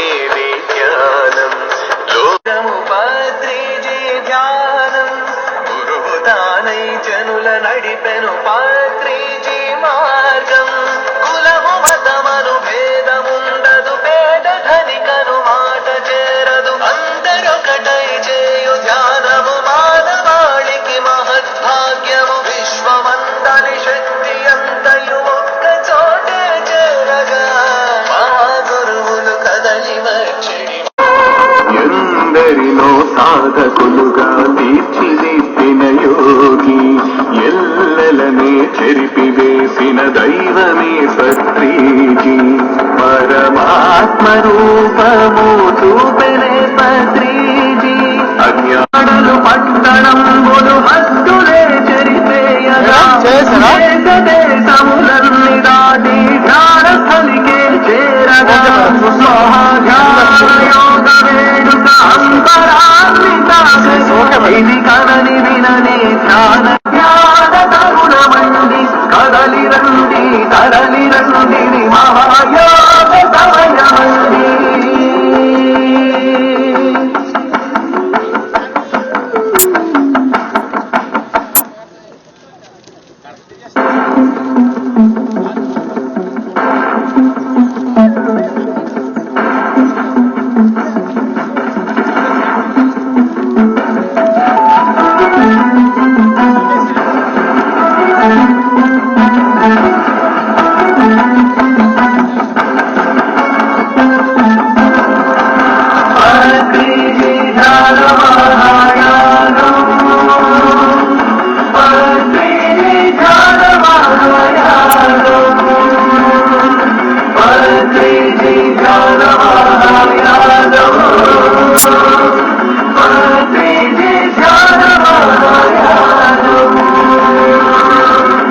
ఇది ధ్యానం లోకము పత్రిజీ ధ్యానం గురువు తానై జనుల నడిపెను పత్రిజీ మార్గం కులము మతమను భేదముండదు పేద ధనికను మాట చేరదు అందరొకటై చేయు ధ్యానము మానవాళికి మహద్భాగ్యము విశ్వమందని శక్తి అంతయు ఒక్క చోటే చేరగా మా గురువులు కదలి వచ్చి ఎందరినో సాధకులుగా తీర్చిదిద్దిన యోగి ఎల్లలనే చెరిపివేసిన దైవమే పత్రిజీ పరమాత్మ రూపము చూపెనే పత్రిజీ అజ్ఞానులు పట్టణంబులు హద్దులే చెరిపేయగా దేశములన్నీ దాటి జ్ఞానస్థలికే చేరగా యోగ వేడుక అంతరాన్విత ఇది కదని విననే ధ్యాన ధ్యాన తరుణమండి కదలి రండి తరలి రండి మహాయోగ సమయమండి.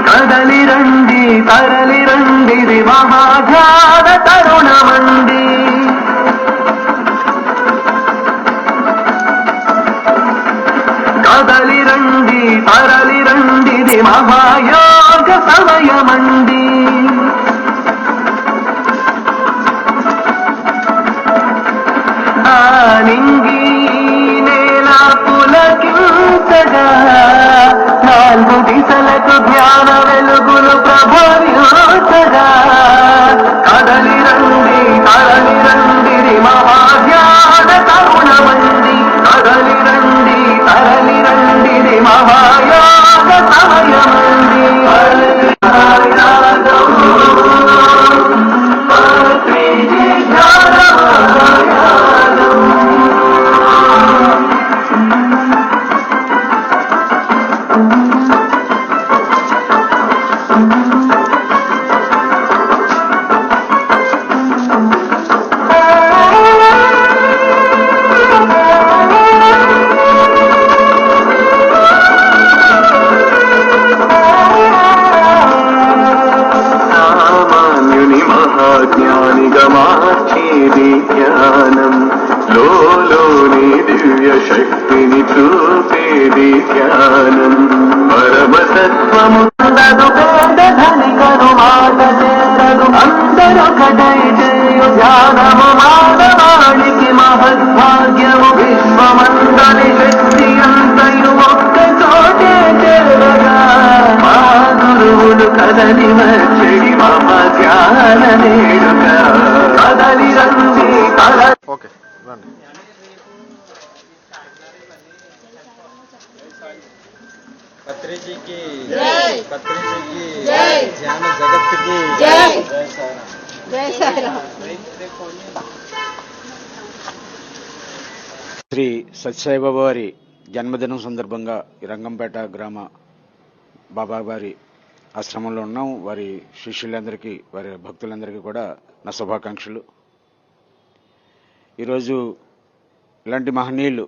కదలి రండి తరలి రండి మహాధ్యాన తరుణమండి. కదలి రండి తరలి రండి మహాయోగ సమయమండి. నింగి నేల పులకించగా నాలుగు దిశలకు ధ్యాన వెలుగులు ప్రభవించగా కదలి రండి తరలి రండి మహాధ్యాన తరుణమండి. కదలి రండి తరలి రండి మహాయోగ సమయమండి. జ్ఞానిగా మార్చేది ధ్యానం లోలోని దివ్య శక్తిని చూపేది ధ్యానం పరమసత్వము పేద ధనికను మాట చేరదు అందరొకటై చేయు ధ్యానము మానవాళికి మహద్భాగ్యము విశ్వమందని శక్తి అంతయు ఒక్క చోటే చేరగా మా గురువులు కదలి వచ్చి మమ ధ్యాన వేడుక కదలి రండి ఓకే రండి. పత్రిజీకి జై, పత్రిజీకి జై, ధ్యాన జగత్తుకి జై. జై సాయిరామ్. జై సాయిరామ్. శ్రీ సత్యసాయిబాబా వారి జన్మదినం సందర్భంగా ఈ రంగంపేట గ్రామ బాబా వారి ఆశ్రమంలో ఉన్నాం. వారి శిష్యులందరికీ వారి భక్తులందరికీ కూడా నా శుభాకాంక్షలు. ఈరోజు ఇలాంటి మహనీయులు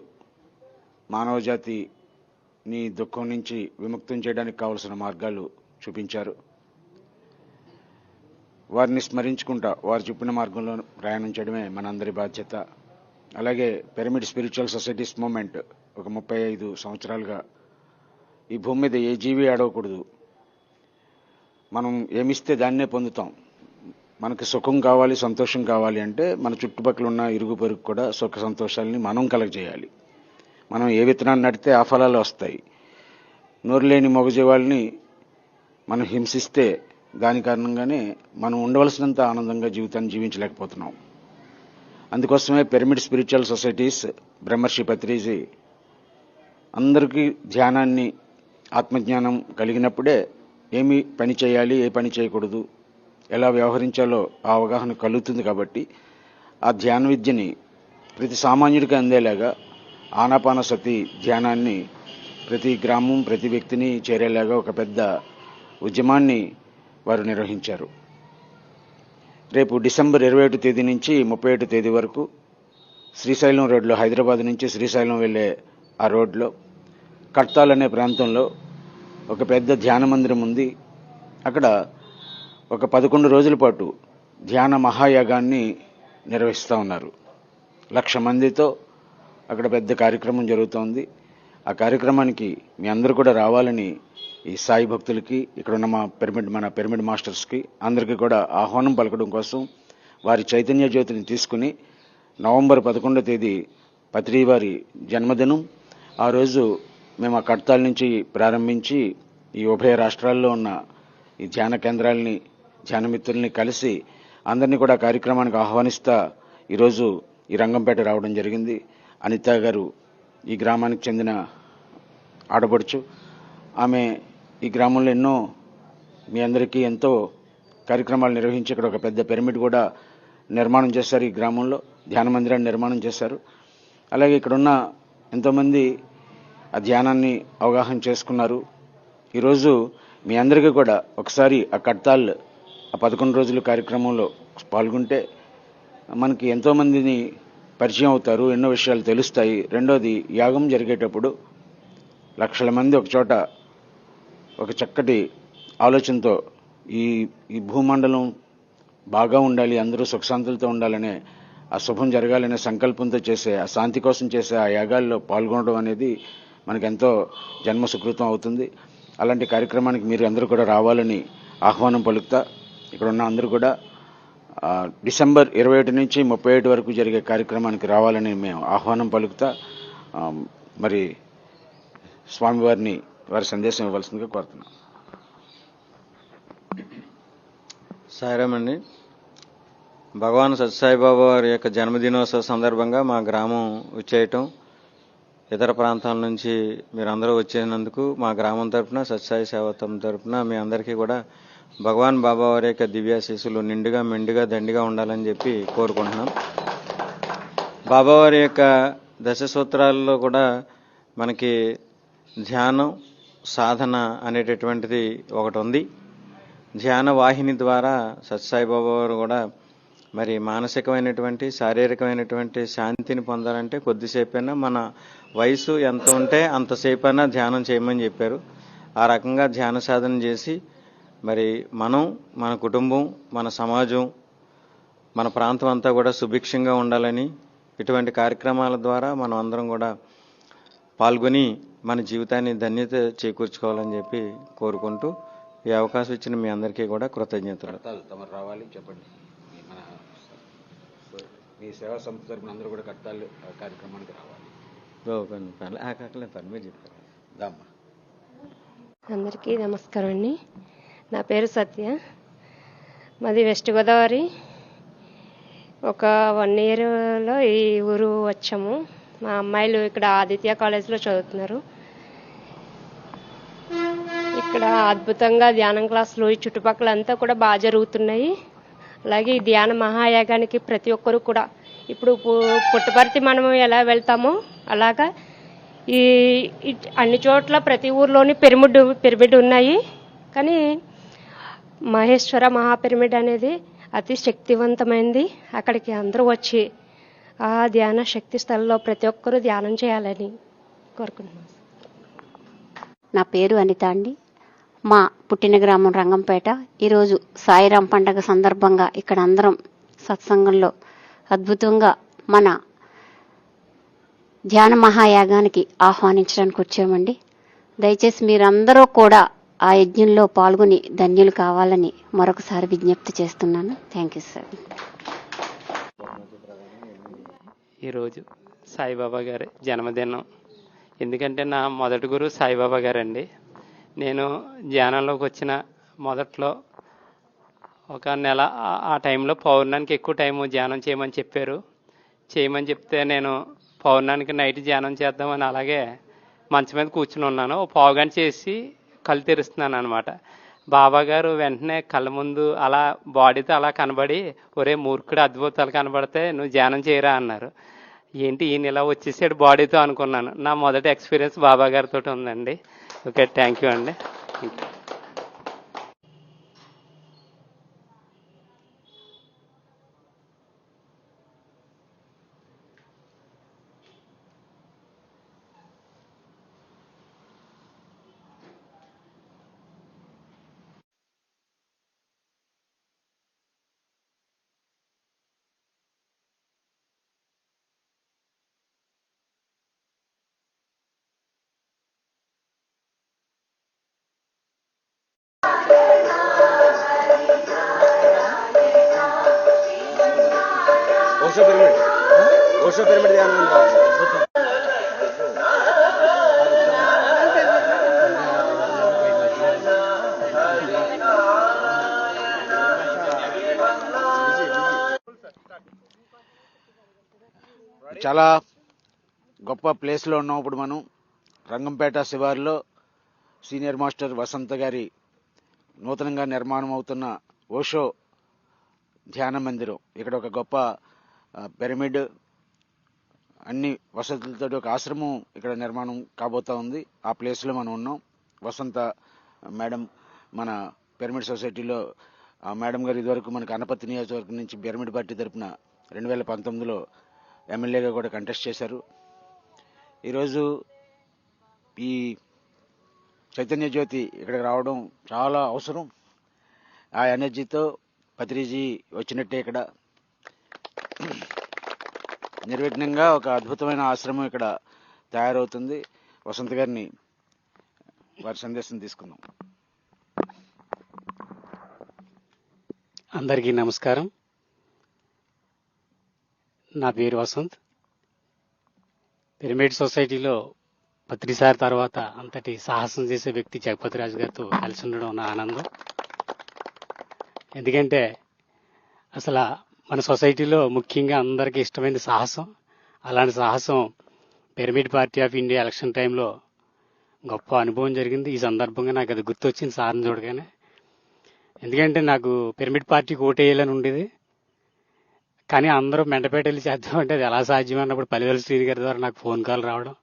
మానవజాతిని దుఃఖం నుంచి విముక్తం చేయడానికి కావలసిన మార్గాలు చూపించారు. వారిని స్మరించుకుంటా వారు చెప్పిన మార్గంలో ప్రయాణం చేయడమే మనందరి బాధ్యత. అలాగే పిరమిడ్ స్పిరిచువల్ సొసైటీస్ మూవ్మెంట్ ఒక 35 సంవత్సరాలుగా ఈ భూమి మీద ఏ జీవి ఆడవకూడదు, మనం ఏమిస్తే దాన్నే పొందుతాం, మనకి సుఖం కావాలి, సంతోషం కావాలి అంటే మన చుట్టుపక్కల ఉన్న ఇరుగు పొరుగు కూడా సుఖ సంతోషాలని మనం కలగజేయాలి. మనం ఏ విత్తనాన్ని నడితే ఆ ఫలాలు వస్తాయి. నోరు లేని మగజీవాళ్ళని మనం హింసిస్తే దాని కారణంగానే మనం ఉండవలసినంత ఆనందంగా జీవితాన్ని జీవించలేకపోతున్నాం. అందుకోసమే పిరమిడ్ స్పిరిచువల్ సొసైటీస్, బ్రహ్మర్షి పత్రిజీ అందరికీ ధ్యానాన్ని, ఆత్మజ్ఞానం కలిగినప్పుడే ఏమి పని చేయాలి, ఏ పని చేయకూడదు, ఎలా వ్యవహరించాలో ఆ అవగాహన కలుగుతుంది. కాబట్టి ఆ ధ్యాన విద్యని ప్రతి సామాన్యుడికి అందేలాగా ఆనాపానసతి ధ్యానాన్ని ప్రతి గ్రామం, ప్రతి వ్యక్తిని చేరేలాగా ఒక పెద్ద ఉద్యమాన్ని వారు నిర్వహించారు. రేపు డిసెంబర్ 21 తేదీ నుంచి 31 తేదీ వరకు శ్రీశైలం రోడ్లో, హైదరాబాద్ నుంచి శ్రీశైలం వెళ్ళే ఆ రోడ్లో కడ్తాల్ అనే ప్రాంతంలో ఒక పెద్ద ధ్యాన మందిరం ఉంది. అక్కడ ఒక 11 రోజుల పాటు ధ్యాన మహాయాగాన్ని నిర్వహిస్తూ ఉన్నారు. 1,00,000 మందితో అక్కడ పెద్ద కార్యక్రమం జరుగుతోంది. ఆ కార్యక్రమానికి మీ అందరూ కూడా రావాలని ఈ సాయి భక్తులకి, ఇక్కడ ఉన్న మన పిరమిడ్ మాస్టర్స్కి అందరికీ కూడా ఆహ్వానం పలకడం కోసం వారి చైతన్య జ్యోతిని తీసుకుని నవంబర్ 11వ తేదీ పత్రి వారి జన్మదినం. ఆ రోజు మేము ఆ కడ్తాల్ నుంచి ప్రారంభించి ఈ ఉభయ రాష్ట్రాల్లో ఉన్న ఈ ధ్యాన కేంద్రాలని, ధ్యాన మిత్రుల్ని కలిసి అందరినీ కూడా కార్యక్రమానికి ఆహ్వానిస్తా ఈరోజు ఈ రంగంపేట రావడం జరిగింది. అనిత గారు ఈ గ్రామానికి చెందిన ఆడపడుచు. ఆమె ఈ గ్రామంలో ఎన్నో మీ అందరికీ ఎంతో కార్యక్రమాలు నిర్వహించి ఇక్కడ ఒక పెద్ద పిరమిడ్ కూడా నిర్మాణం చేశారు. ఈ గ్రామంలో ధ్యాన మందిరాన్ని నిర్మాణం చేశారు. అలాగే ఇక్కడున్న ఎంతోమంది ఆ ధ్యానాన్ని అవగాహన చేసుకున్నారు. ఈరోజు మీ అందరికీ కూడా ఒకసారి ఆ కడ్తాల్ ఆ 11 రోజుల కార్యక్రమంలో పాల్గొంటే మనకి ఎంతోమందిని పరిచయం అవుతారు, ఎన్నో విషయాలు తెలుస్తాయి. రెండోది, యాగం జరిగేటప్పుడు 1,00,000 మంది ఒక చోట ఒక చక్కటి ఆలోచనతో ఈ భూమండలం బాగా ఉండాలి, అందరూ సుఖశాంతులతో ఉండాలనే, ఆ శుభం జరగాలనే సంకల్పంతో చేసే, ఆ శాంతి కోసం చేసే ఆ యాగాల్లో పాల్గొనడం అనేది మనకెంతో జన్మ సుకృతం అవుతుంది. అలాంటి కార్యక్రమానికి మీరు అందరూ కూడా రావాలని ఆహ్వానం పలుకుతా ఇక్కడ ఉన్న అందరూ కూడా డిసెంబర్ 21 నుంచి 31 వరకు జరిగే కార్యక్రమానికి రావాలని మేము ఆహ్వానం పలుకుతా మరి స్వామివారిని వారి సందేశం ఇవ్వాల్సిందిగా కోరుతున్నాం. సాయిరామ్ అండి. భగవాన్ సత్యసాయిబాబా వారి యొక్క జన్మదినోత్సవ సందర్భంగా మా గ్రామం వచ్చేయటం, ఇతర ప్రాంతాల నుంచి మీరందరూ వచ్చేసినందుకు మా గ్రామం తరఫున, సత్యసాయి సేవతం తరఫున మీ అందరికీ కూడా భగవాన్ బాబా వారి యొక్క దివ్యాశీస్సులు నిండుగా మెండుగా దండిగా ఉండాలని చెప్పి కోరుకుంటున్నాం. బాబావారి యొక్క దశ సూత్రాల్లో కూడా మనకి ధ్యానం, సాధన అనేటటువంటిది ఒకటి ఉంది. ధ్యాన వాహిని ద్వారా సత్యసాయిబాబా వారు కూడా మరి మానసికమైనటువంటి, శారీరకమైనటువంటి శాంతిని పొందాలంటే కొద్దిసేపైనా, మన వయసు ఎంత ఉంటే అంతసేపైనా ధ్యానం చేయమని చెప్పారు. ఆ రకంగా ధ్యాన సాధన చేసి మరి మనం, మన కుటుంబం, మన సమాజం, మన ప్రాంతం అంతా కూడా సుభిక్షంగా ఉండాలని ఇటువంటి కార్యక్రమాల ద్వారా మనం అందరం కూడా పాల్గొని మన జీవితాన్ని ధన్యత చేకూర్చుకోవాలని చెప్పి కోరుకుంటూ ఈ అవకాశం ఇచ్చిన మీ అందరికీ కూడా కృతజ్ఞతలు. తమరు రావాలి, చెప్పండి. మన మీ సేవా సంస్థ తరపున అందరూ కూడా కట్టాలి కార్యక్రమానికి రావాలి. పని మీరు చెప్పారు. దామ్మా. అందరికీ నమస్కారం అండి. నా పేరు సత్య. మాది వెస్ట్ గోదావరి. ఒక 1 ఇయర్లో ఈ ఊరు వచ్చాము. మా అమ్మాయిలు ఇక్కడ ఆదిత్య కాలేజ్లో చదువుతున్నారు. ఇక్కడ అద్భుతంగా ధ్యానం క్లాసులు ఈ చుట్టుపక్కల అంతా కూడా బాగా జరుగుతున్నాయి. అలాగే ఈ ధ్యాన మహాయాగానికి ప్రతి ఒక్కరు కూడా ఇప్పుడు పుట్టపర్తి మనము ఎలా వెళ్తామో అలాగా ఈ అన్ని చోట్ల ప్రతి ఊర్లోని పిరమిడ్ ఉన్నాయి. కానీ మహేశ్వర మహాపిరమిడ్ అనేది అతి శక్తివంతమైనది. అక్కడికి అందరూ వచ్చి ఆ ధ్యాన శక్తి స్థలంలో ప్రతి ఒక్కరూ ధ్యానం చేయాలని కోరుకుంటున్నాను. నా పేరు అనిత అండి. మా పుట్టిన గ్రామం రంగంపేట. ఈరోజు సాయిరాం పండగ సందర్భంగా ఇక్కడ అందరం సత్సంగంలో అద్భుతంగా మన ధ్యాన మహాయాగానికి ఆహ్వానించడానికి వచ్చామండి. దయచేసి మీరందరూ కూడా ఆ యజ్ఞంలో పాల్గొని ధన్యులు కావాలని మరొకసారి విజ్ఞప్తి చేస్తున్నాను. Thank you sir. ఈరోజు సాయిబాబా గారి జన్మదినం. ఎందుకంటే నా మొదటి గురువు సాయిబాబా గారండి. నేను ధ్యానంలోకి వచ్చిన మొదట్లో ఒక నెల ఆ టైంలో పౌర్ణానికి ఎక్కువ టైము ధ్యానం చేయమని చెప్పారు. చేయమని చెప్తే నేను పౌర్ణానికి నైట్ ధ్యానం చేద్దామని అలాగే మంచం మీద కూర్చుని ఉన్నాను. పావుగంట చేసి కళ్ళు తెరుస్తున్నాను అనమాట. బాబా గారు వెంటనే కళ్ళ ముందు అలా బాడీతో అలా కనబడి, ఒరే మూర్ఖుడు, అద్భుతాలు కనబడితే నువ్వు ధ్యానం చేయరా అన్నారు. ఏంటి ఈయన ఇలా వచ్చేసాడు బాడీతో అనుకున్నాను. నా మొదటి ఎక్స్పీరియన్స్ బాబా గారితో ఉందండి. ఓకే, థ్యాంక్ యూ అండి. ఓషో పిరమిడ్ ధ్యానం అద్భుతం. చాలా గొప్ప ప్లేస్లో ఉన్నాం ఇప్పుడు మనం. రంగంపేట శివారులో సీనియర్ మాస్టర్ వసంత గారి నూతనంగా నిర్మాణం అవుతున్న ఓషో ధ్యాన మందిరం. ఇక్కడ ఒక గొప్ప పిరమిడ్, అన్ని వసతులతో ఒక ఆశ్రమం ఇక్కడ నిర్మాణం కాబోతా ఉంది. ఆ ప్లేస్లో మనం ఉన్నాం. వసంత మేడం మన పిరమిడ్ సొసైటీలో ఆ మేడం గారు ఇదివరకు మనకు అనపత్తి నియోజకవర్గం నుంచి పిరమిడ్ పార్టీ తరఫున 2019లో ఎమ్మెల్యేగా కూడా కంటెస్ట్ చేశారు. ఈరోజు ఈ చైతన్య జ్యోతి ఇక్కడికి రావడం చాలా అవసరం. ఆ ఎనర్జీతో పత్రిజీ వచ్చినట్టే ఇక్కడ నిర్విఘ్నంగా ఒక అద్భుతమైన ఆశ్రమం ఇక్కడ తయారవుతుంది. వసంత గారిని వారి సందేశం తీసుకుందాం. అందరికీ నమస్కారం. నా పేరు వసంత్. పిరమిడ్ సొసైటీలో పత్రిసారి తర్వాత అంతటి సాహసం చేసే వ్యక్తి జగపతి రాజు గారితో కలిసి ఉండడం నా ఆనందం. ఎందుకంటే అసలు మన సొసైటీలో ముఖ్యంగా అందరికీ ఇష్టమైనది సాహసం. అలాంటి సాహసం pyramid Party of India election టైంలో గొప్ప అనుభవం జరిగింది. ఈ సందర్భంగా నాకు అది గుర్తొచ్చింది సార్ని చూడగానే. ఎందుకంటే నాకు పిరమిడ్ పార్టీకి ఓటేయాలని ఉండేది, కానీ అందరూ మెండపేట వెళ్ళి చేద్దామంటే అది ఎలా సాధ్యం అన్నప్పుడు పల్లెవేల శ్రీధి గారి ద్వారా నాకు ఫోన్ కాల్ రావడం,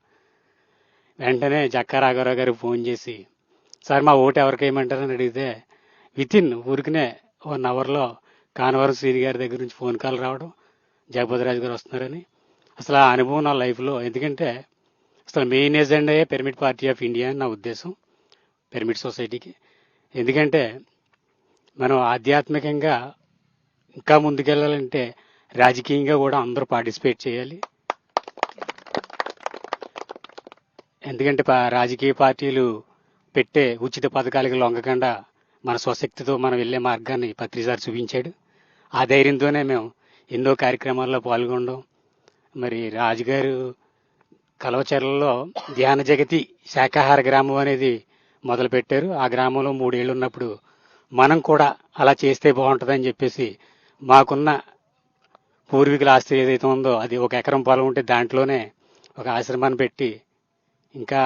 వెంటనే జక్కా రాఘవరావు గారికి ఫోన్ చేసి సార్ మా ఓటు ఎవరికి వేయమంటారని అడిగితే వితిన్ ఊరికనే 1 అవర్లో కానవరం శ్రీధి గారి దగ్గర నుంచి ఫోన్ కాల్ రావడం, జగపతి రాజు గారు వస్తున్నారని. అసలు ఆ అనుభవం నా లైఫ్లో. ఎందుకంటే అసలు మెయిన్ ఎజెండాయే పిరమిడ్ పార్టీ ఆఫ్ ఇండియా అని నా ఉద్దేశం పిరమిడ్ సొసైటీకి. ఎందుకంటే మనం ఆధ్యాత్మికంగా ఇంకా ముందుకెళ్ళాలంటే రాజకీయంగా కూడా అందరూ పార్టిసిపేట్ చేయాలి. ఎందుకంటే రాజకీయ పార్టీలు పెట్టే ఉచిత పథకాలకి లొంగకుండా మన స్వశక్తితో మనం వెళ్లే మార్గాన్ని పత్రిసారి చూపించాడు. ఆ ధైర్యంతోనే మేము ఎన్నో కార్యక్రమాల్లో పాల్గొనడం. మరి రాజుగారు కలవచెర్లలో ధ్యాన జగతి శాకాహార గ్రామం అనేది మొదలు పెట్టారు. ఆ గ్రామంలో 3 ఏళ్ళు ఉన్నప్పుడు మనం కూడా అలా చేస్తే బాగుంటుందని చెప్పేసి మాకున్న పూర్వీకుల ఆస్తి ఏదైతే ఉందో అది 1 ఎకరం పొలం ఉంటే దాంట్లోనే ఒక ఆశ్రమాన్ని పెట్టి ఇంకా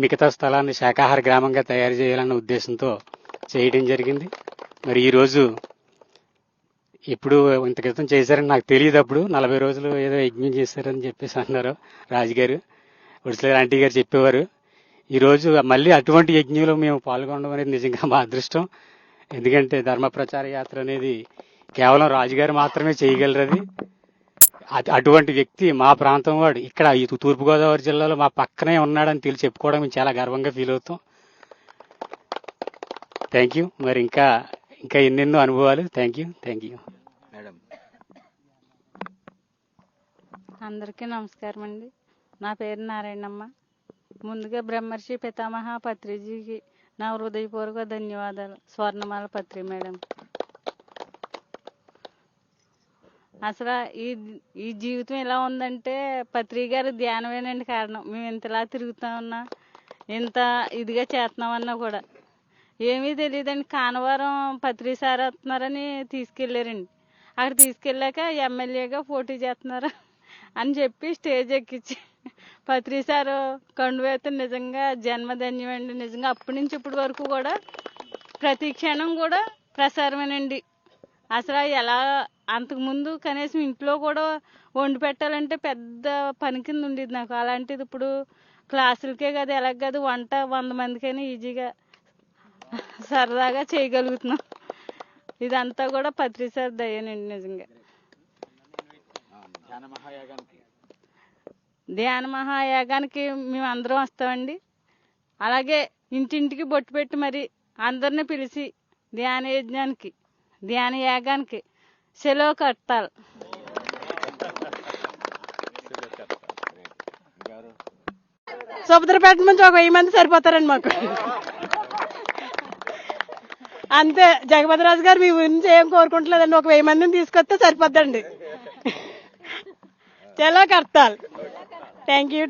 మిగతా స్థలాన్ని శాకాహార గ్రామంగా తయారు చేయాలన్న ఉద్దేశంతో చేయడం జరిగింది. మరి ఈరోజు ఎప్పుడు ఇంత క్రితం చేశారని నాకు తెలియదు. అప్పుడు 40 రోజులు ఏదో యజ్ఞం చేశారని చెప్పేసి అన్నారు రాజుగారు. ఉడిసల ఆంటీ గారు చెప్పేవారు. ఈరోజు మళ్ళీ అటువంటి యజ్ఞంలో మేము పాల్గొనడం అనేది నిజంగా మా అదృష్టం. ఎందుకంటే ధర్మ ప్రచార యాత్ర అనేది కేవలం రాజుగారు మాత్రమే చేయగలరు. అటువంటి వ్యక్తి మా ప్రాంతం వాడు ఇక్కడ ఈ తూర్పుగోదావరి జిల్లాలో మా పక్కనే ఉన్నాడని తెలిసి చెప్పుకోవడం మేము చాలా గర్వంగా ఫీల్ అవుతాం. Thank you. మరి ఇంకా ఎన్నెన్నో అనుభవాలు. Thank you. మేడం అందరికీ నమస్కారం అండి. నా పేరు నారాయణమ్మ. ముందుగా బ్రహ్మర్షి పితామహ పత్రిజీకి నా హృదయపూర్వక ధన్యవాదాలు స్వర్ణమాల పత్రి మేడం. అసలు ఈ జీవితం ఎలా ఉందంటే పత్రి గారి ధ్యానమేనండి కారణం. మేము ఇంతలా తిరుగుతా ఉన్నా, ఇంత ఇదిగా చేస్తున్నామన్నా కూడా ఏమీ తెలియదండి. కానవరం పత్రి సార్ వస్తున్నారని తీసుకెళ్ళారండి. అక్కడ తీసుకెళ్ళాక ఎమ్మెల్యేగా పోటీ చేస్తున్నారు అని చెప్పి స్టేజ్ ఎక్కించి పత్రి సారు కండువేత నిజంగా జన్మధన్యమండి. నిజంగా అప్పటి నుంచి ఇప్పటి వరకు కూడా ప్రతి క్షణం కూడా ప్రసారమేనండి. అసలు ఎలా అంతకుముందు కనీసం ఇంట్లో కూడా వండి పెట్టాలంటే పెద్ద పని కింద ఉండేది నాకు. అలాంటిది ఇప్పుడు క్లాసులకే కాదు ఎలాగ కాదు వంట 100 మందికైనా ఈజీగా సరదాగా చేయగలుగుతున్నాం. ఇదంతా కూడా పత్రి సార్ దయ్యానండి నిజంగా. ధ్యాన మహాయాగానికి మేము అందరం వస్తామండి. అలాగే ఇంటింటికి బొట్టు పెట్టి మరి అందరిని పిలిచి ధ్యాన యాగానికి సెలవు కట్టాలి. సుభద్రపేట నుంచి ఒక 1000 మంది సరిపోతారండి మాకు. అంతే, జగపతిరాజు గారు మీ గురించి ఏం కోరుకుంటలేదండి. ఒక 1000 మందిని తీసుకొస్తే సరిపోద్దండి. సెలవు కట్టాలి. Thank you.